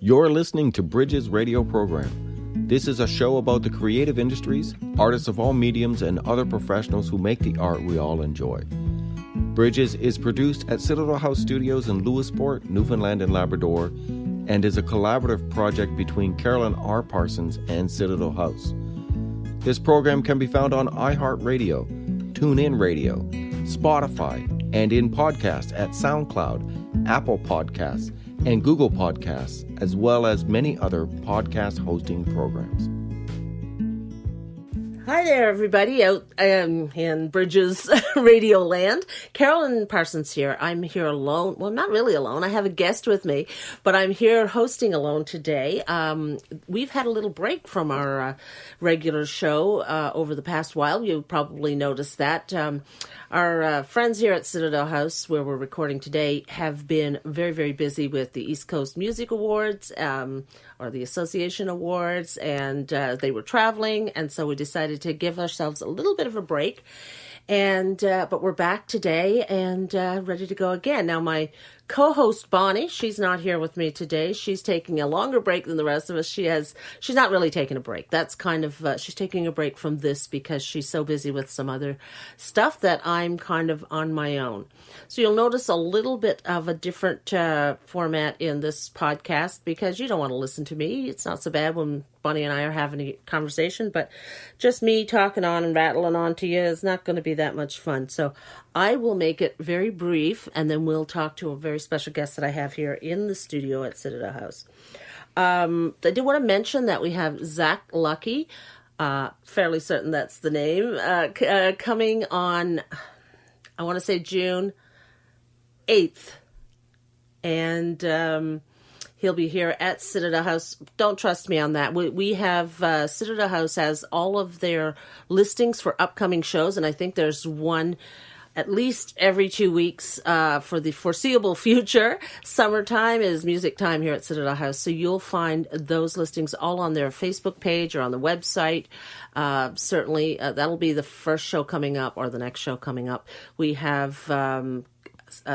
You're listening to Bridges Radio Program. This is a show about the creative industries, artists of all mediums, and other professionals who make the art we all enjoy. Bridges is produced at Citadel House Studios in Lewisport, Newfoundland and Labrador, and is a collaborative project between Carolyn R. Parsons and Citadel House. This program can be found on iHeartRadio, TuneIn Radio, Spotify, and in podcast at SoundCloud, Apple Podcasts, and Google Podcasts, as well as many other podcast hosting programs. Hi there, everybody out in Bridges Radio Land. Carolyn Parsons here. I'm here alone. Well, not really alone. I have a guest with me, but I'm here hosting alone today. We've had a little break from our regular show over the past while. You probably noticed that. Our friends here at Citadel House, where we're recording today, have been very, very busy with the East Coast Music Awards, or the Association Awards, and they were traveling, and so we decided to give ourselves a little bit of a break. And but we're back today and ready to go again. Now, my co-host Bonnie, she's not here with me today. She's taking a longer break than the rest of us. She's not really taking a break. That's kind of she's taking a break from this because she's so busy with some other stuff that I'm kind of on my own. So you'll notice a little bit of a different format in this podcast because you don't want to listen to me. It's not so bad when Bonnie and I are having a conversation, but just me talking on and rattling on to you is not going to be that much fun. So I will make it very brief, and then we'll talk to a very special guest that I have here in the studio at Citadel House. I did want to mention that we have Zach Lucky, fairly certain that's the name, coming on, I want to say June 8th. And he'll be here at Citadel House. Don't trust me on that. We have, Citadel House has all of their listings for upcoming shows, and I think there's one at least every 2 weeks for the foreseeable future. Summertime is music time here at Citadel House, so you'll find those listings all on their Facebook page or on the website. Certainly, that'll be the first show coming up or the next show coming up. We have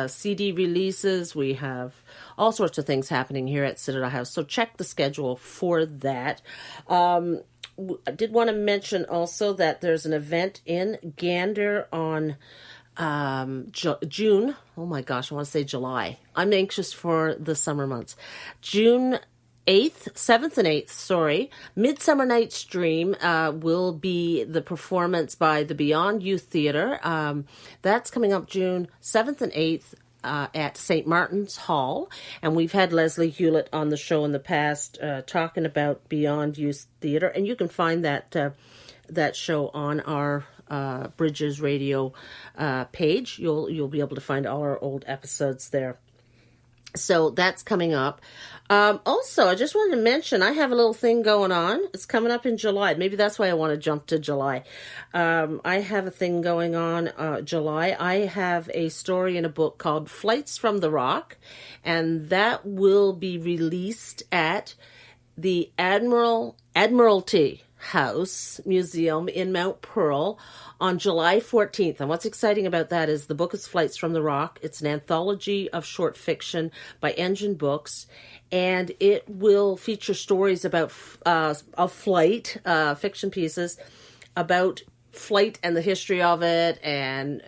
CD releases. We have all sorts of things happening here at Citadel House, so check the schedule for that. I did want to mention also that there's an event in Gander on June. Oh my gosh, I want to say July. I'm anxious for the summer months. June 7th and 8th, Midsummer Night's Dream will be the performance by the Beyond Youth Theatre. That's coming up June 7th and 8th at St. Martin's Hall. And we've had Leslie Hewlett on the show in the past talking about Beyond Youth Theatre. And you can find that show on our Bridges Radio page. You'll be able to find all our old episodes there. So that's coming up. Also, I just wanted to mention, I have a little thing going on. It's coming up in July. Maybe that's why I want to jump to July. I have a thing going on July. I have a story in a book called Flights from the Rock, and that will be released at the Admiralty House Museum in Mount Pearl on July 14th. And what's exciting about that is the book is Flights from the Rock. It's an anthology of short fiction by Engine Books, and it will feature stories about of flight, fiction pieces about flight and the history of it and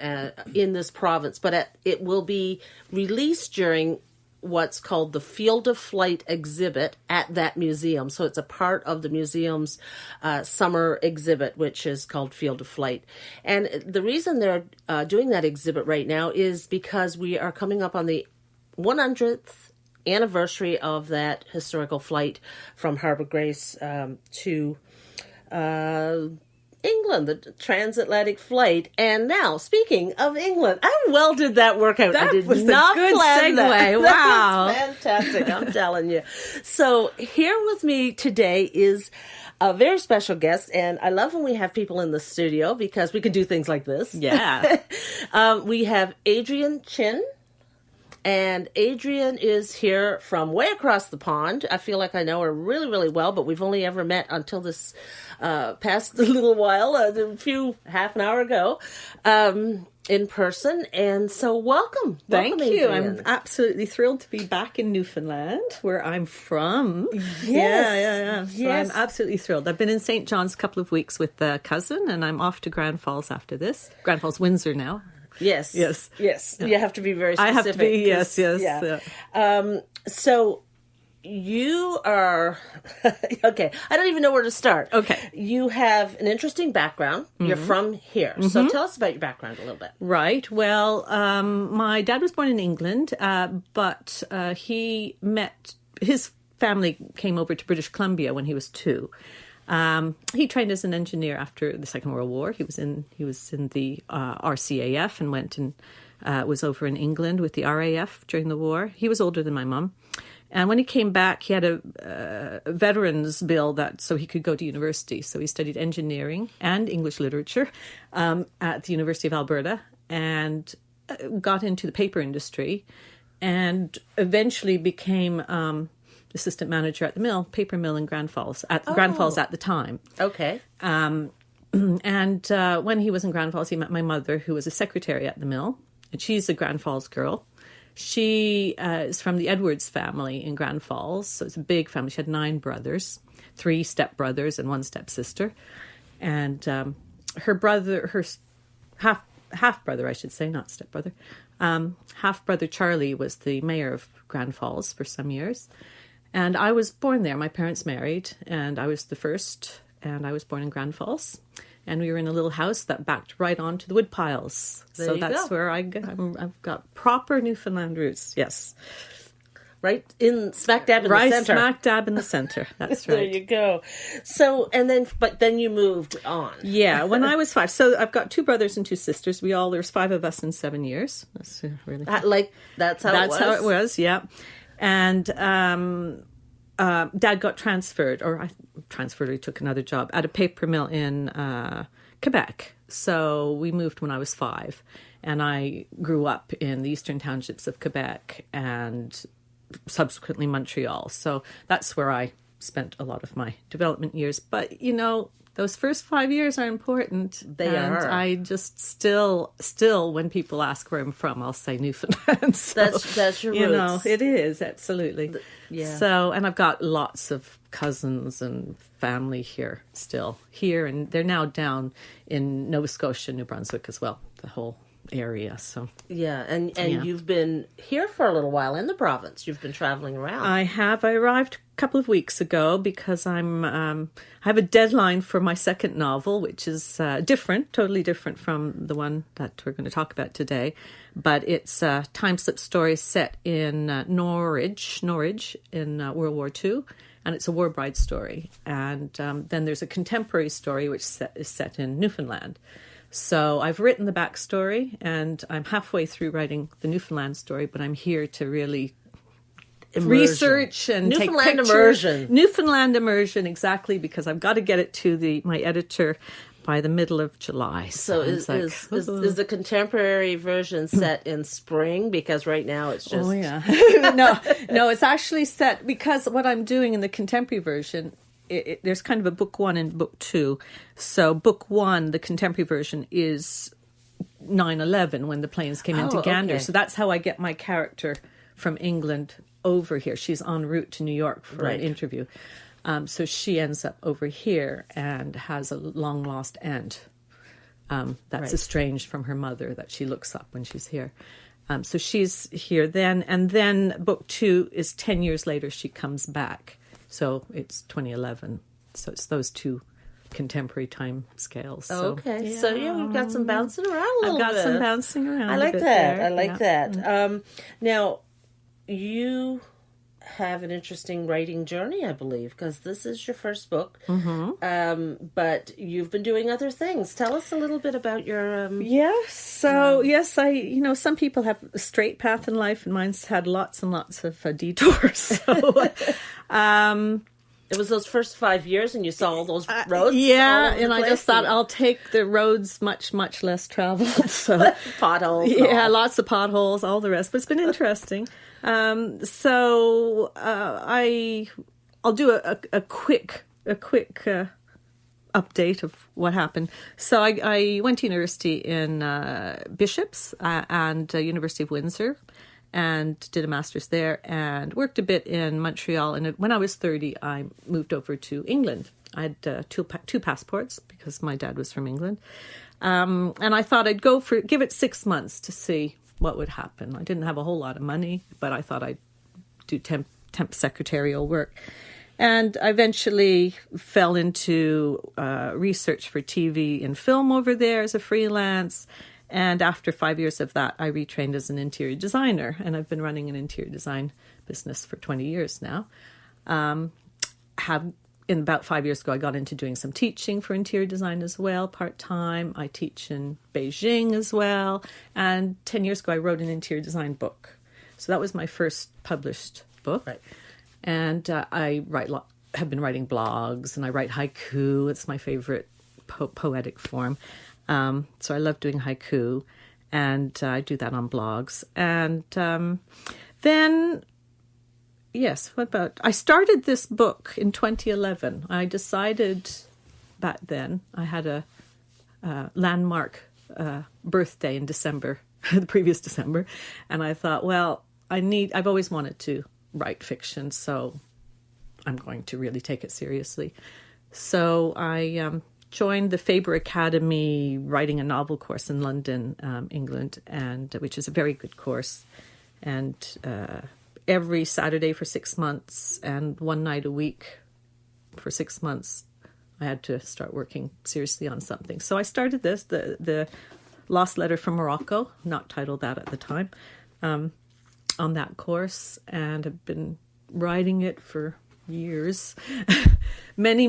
in this province. But it will be released during what's called the Field of Flight exhibit at that museum. So it's a part of the museum's summer exhibit, which is called Field of Flight. And the reason they're doing that exhibit right now is because we are coming up on the 100th anniversary of that historical flight from Harbour Grace to England, the transatlantic flight. And now, speaking of England, how well did that work out? That I did was not a good plan segue. that. Wow. That was fantastic, I'm telling you. So here with me today is a very special guest, and I love when we have people in the studio because we can do things like this. Yeah. We have Adrienne Chinn. And Adrienne is here from way across the pond. I feel like I know her really, really well, but we've only ever met until this past little while, half an hour ago, in person. And so welcome. Thank Welcome, you. Adrienne. I'm absolutely thrilled to be back in Newfoundland, where I'm from. Yes. Yeah. So Yes. I'm absolutely thrilled. I've been in St. John's a couple of weeks with a cousin, and I'm off to Grand Falls after this. Grand Falls, Windsor now. Yes. Yes. You have to be very specific. I have to be, yes. Yeah. So you are, okay, I don't even know where to start. Okay. You have an interesting background. You're from here. So tell us about your background a little bit. Right. Well, my dad was born in England, but his family came over to British Columbia when he was 2. He trained as an engineer after the Second World War. He was in the RCAF and went and was over in England with the RAF during the war. He was older than my mum. And when he came back, he had a veterans bill so he could go to university. So he studied engineering and English literature at the University of Alberta and got into the paper industry and eventually became assistant manager at the paper mill in Grand Falls at the time. Okay. And when he was in Grand Falls, he met my mother, who was a secretary at the mill, and she's a Grand Falls girl. She is from the Edwards family in Grand Falls, so it's a big family. She had 9 brothers, 3 stepbrothers and 1 stepsister. And her brother, her half-brother, I should say, not stepbrother, half-brother Charlie was the mayor of Grand Falls for some years. And I was born there. My parents married, and I was the first, and I was born in Grand Falls. And we were in a little house that backed right onto the wood piles. So that's where I've got proper Newfoundland roots. Yes. Right in smack dab in the center. Right smack dab in the center. That's right. There you go. So, but then you moved on. Yeah, when I was 5. So I've got 2 brothers and 2 sisters. There's 5 of us in 7 years. That's really... That's how it was? That's how it was, yeah. And Dad got transferred, or he took another job at a paper mill in Quebec. So we moved when I was 5. And I grew up in the eastern townships of Quebec and subsequently Montreal. So that's where I spent a lot of my development years. But, those first 5 years are important. They are. I just still, when people ask where I'm from, I'll say Newfoundland. So, that's your roots. It is, absolutely. Yeah. So, and I've got lots of cousins and family here, and they're now down in Nova Scotia, New Brunswick as well, the whole area. So yeah, and you've been here for a little while in the province. You've been traveling around. I have. I arrived a couple of weeks ago because I have a deadline for my second novel, which is totally different from the one that we're going to talk about today. But it's a time slip story set in Norwich in World War II. And it's a war bride story. And then there's a contemporary story which is set in Newfoundland. So I've written the backstory, and I'm halfway through writing the Newfoundland story, but I'm here to really research and Newfoundland take immersion. Newfoundland immersion, exactly, because I've got to get it to my editor by the middle of July. So is the contemporary version set in spring? Because right now it's just... Oh, yeah. No, it's actually set, because what I'm doing in the contemporary version... there's kind of a book 1 and book 2. So book 1, the contemporary version, is 9/11 when the planes came into Gander. Okay. So that's how I get my character from England over here. She's en route to New York for an interview. So she ends up over here and has a long lost aunt that's estranged from her mother that she looks up when she's here. So she's here then. And then book 2 is 10 years later she comes back. So it's 2011. So it's those 2 contemporary time scales. So, okay. Yeah. So we've got some bouncing around a little bit. I've got some bouncing around. I like that. I like that. Now, you have an interesting writing journey, I believe, because this is your first book. Mm-hmm. But you've been doing other things. Tell us a little bit about your... Yes. So, yes, some people have a straight path in life, and mine's had lots and lots of detours. So, It was those first 5 years, and you saw all those roads. Yeah, all over and the I place, just thought I'll take the roads much less traveled. So potholes. yeah, lots of potholes, all the rest. But it's been interesting. I'll do a quick update of what happened. So I went to university in Bishops and University of Windsor, and did a master's there, and worked a bit in Montreal. And when I was 30, I moved over to England. I had two passports because my dad was from England. And I thought I'd give it 6 months to see what would happen. I didn't have a whole lot of money, but I thought I'd do temp secretarial work. And I eventually fell into research for TV and film over there as a freelance. And after 5 years of that, I retrained as an interior designer. And I've been running an interior design business for 20 years now. About 5 years ago, I got into doing some teaching for interior design as well, part-time. I teach in Beijing as well. And 10 years ago, I wrote an interior design book. So that was my first published book. Right. And I have been writing blogs, and I write haiku. It's my favorite poetic form. So I love doing haiku, and I do that on blogs. And then, yes, I started this book in 2011. I decided back then, I had a landmark birthday in December, the previous December. And I thought, well, I've always wanted to write fiction, so I'm going to really take it seriously. So I joined the Faber Academy writing a novel course in London, England, and which is a very good course. And every Saturday for 6 months and one night a week for 6 months, I had to start working seriously on something. So I started this, the Lost Letter from Morocco, not titled that at the time, on that course, and have been writing it for years. many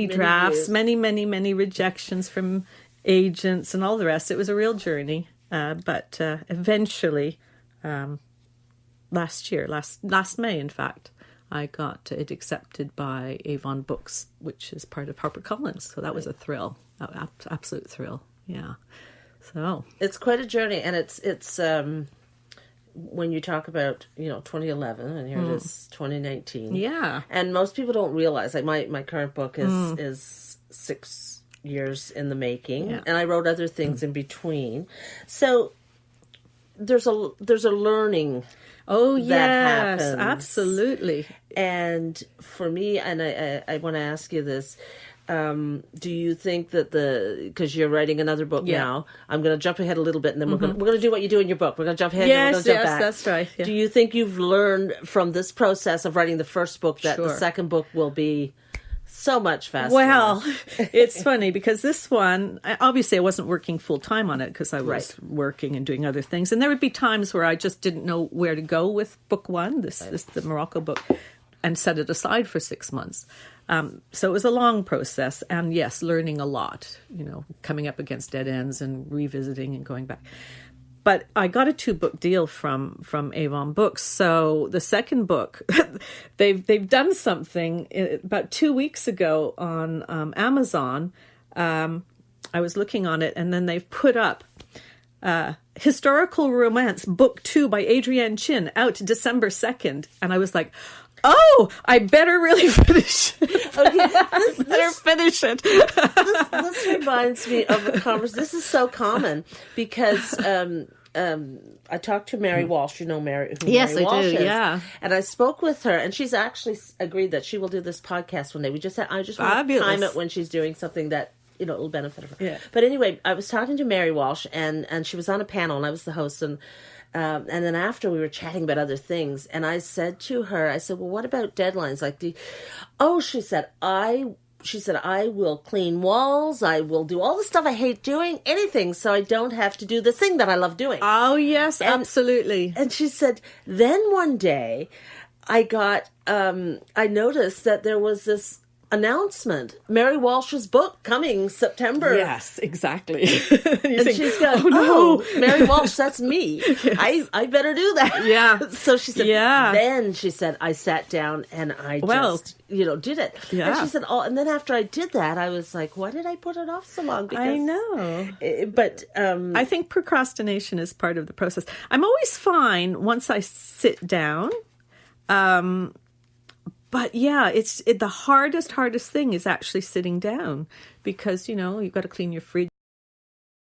drafts, years. many rejections from agents and all the rest. It was a real journey, but eventually, last May, in fact, I got it accepted by Avon Books, which is part of HarperCollins. So that was a thrill, absolute thrill. Yeah. So it's quite a journey, and it's when you talk about 2011, and here it is 2019. Yeah. And most people don't realize, like my current book is 6 years in the making, Yeah. and I wrote other things in between. So there's a learning. Oh, that yes, happens. absolutely. And for me, and I want to ask you this, do you think that because you're writing another book now, I'm going to jump ahead a little bit, and then we're going to do what you do in your book. We're going to jump ahead, and we're going to jump back. That's right. Yeah. Do you think you've learned from this process of writing the first book that the second book will be so much faster? Well, it's funny because this one, obviously I wasn't working full time on it because I was working and doing other things. And there would be times where I just didn't know where to go with book one, the Morocco book, and set it aside for 6 months. So it was a long process, and yes, learning a lot, coming up against dead ends and revisiting and going back. But I got a 2-book deal from Avon Books. So the second book, they've done something about 2 weeks ago on Amazon. I was looking on it, and then they've put up Historical Romance Book 2 by Adrienne Chinn, out December 2nd. And I was like, oh, I better really finish it. Okay, finish it. This reminds me of a conversation. This is so common because I talked to Mary Walsh. You know Mary? Yes, Mary I Walsh do. is. Yeah, and I spoke with her, and she's actually agreed that she will do this podcast one day. I just want to time it when she's doing something that it'll benefit her. Yeah. But anyway, I was talking to Mary Walsh, and she was on a panel, and I was the host, and then after we were chatting about other things, and I said to her, well, what about deadlines? She said, I will clean walls. I will do all the stuff I hate doing, anything, so I don't have to do the thing that I love doing. Oh, yes, absolutely. And she said, then one day I got, I noticed that there was this announcement. Mary Walsh's book coming September. Yes, exactly. And she's going, oh, Mary Walsh, that's me. Yes. I better do that. Yeah. So she said, then she said, I sat down and I just, did it. Yeah. And she said, and then after I did that, I was like, why did I put it off so long? Because, I know. But I think procrastination is part of the process. I'm always fine once I sit down. But yeah, the hardest thing is actually sitting down because, you've got to clean your fridge.